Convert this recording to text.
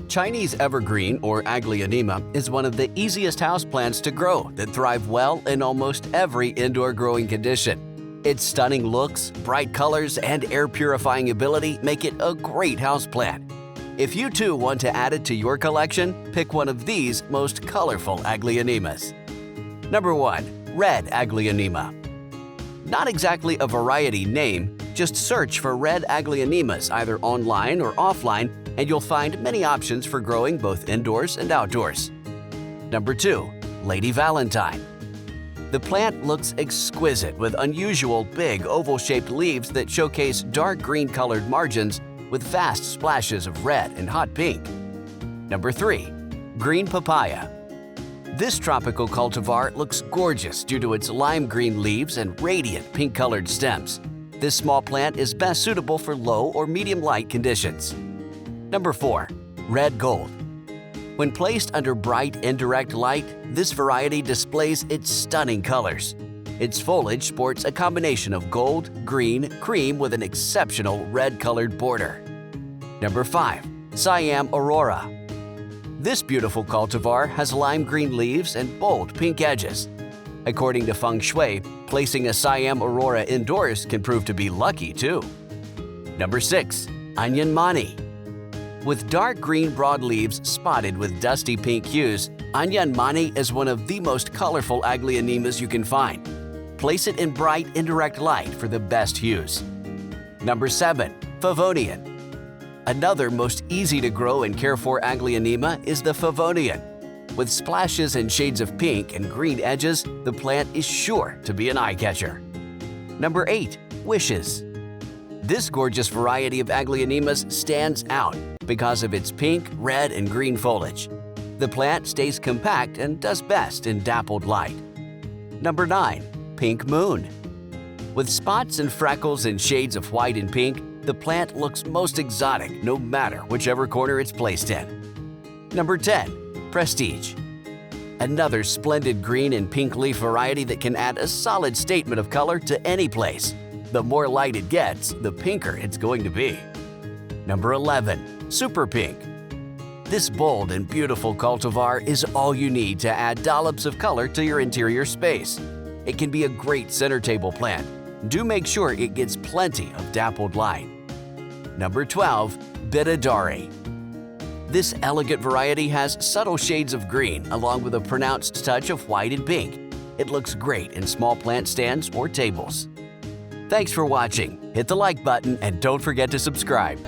Chinese Evergreen, or Aglaonema, is one of the easiest houseplants to grow that thrive well in almost every indoor growing condition. Its stunning looks, bright colors, and air-purifying ability make it a great houseplant. If you too want to add it to your collection, pick one of these most colorful Aglaonemas. Number 1. Red Aglaonema. Not exactly a variety name, just search for red Aglaonemas either online or offline and you'll find many options for growing both indoors and outdoors. Number 2. Lady Valentine. The plant looks exquisite with unusual big oval-shaped leaves that showcase dark green-colored margins with vast splashes of red and hot pink. Number 3. Green Papaya. This tropical cultivar looks gorgeous due to its lime green leaves and radiant pink-colored stems. This small plant is best suitable for low or medium light conditions. Number 4. Red Gold. When placed under bright indirect light, this variety displays its stunning colors. Its foliage sports a combination of gold, green, cream with an exceptional red-colored border. Number 5. Siam Aurora. This beautiful cultivar has lime green leaves and bold pink edges. According to Feng Shui, placing a Siam Aurora indoors can prove to be lucky too. Number 6. Anyamani. With dark green broad leaves spotted with dusty pink hues, Anyamani is one of the most colorful Aglaonemas you can find. Place it in bright indirect light for the best hues. Number 7. Favonian. Another most easy to grow and care for Aglaonema is the Favonian. With splashes and shades of pink and green edges, the plant is sure to be an eye-catcher. Number 8. Wishes. This gorgeous variety of Aglaonemas stands out because of its pink, red, and green foliage. The plant stays compact and does best in dappled light. Number 9. Pink Moon. With spots and freckles and shades of white and pink, the plant looks most exotic no matter whichever corner it's placed in. Number 10. Prestige. Another splendid green and pink leaf variety that can add a solid statement of color to any place. The more light it gets, the pinker it's going to be. Number 11. Super Pink. This bold and beautiful cultivar is all you need to add dollops of color to your interior space. It can be a great center table plant. Do make sure it gets plenty of dappled light. Number 12. Bidadari. This elegant variety has subtle shades of green along with a pronounced touch of white and pink. It looks great in small plant stands or tables. Thanks for watching. Hit the like button and don't forget to subscribe.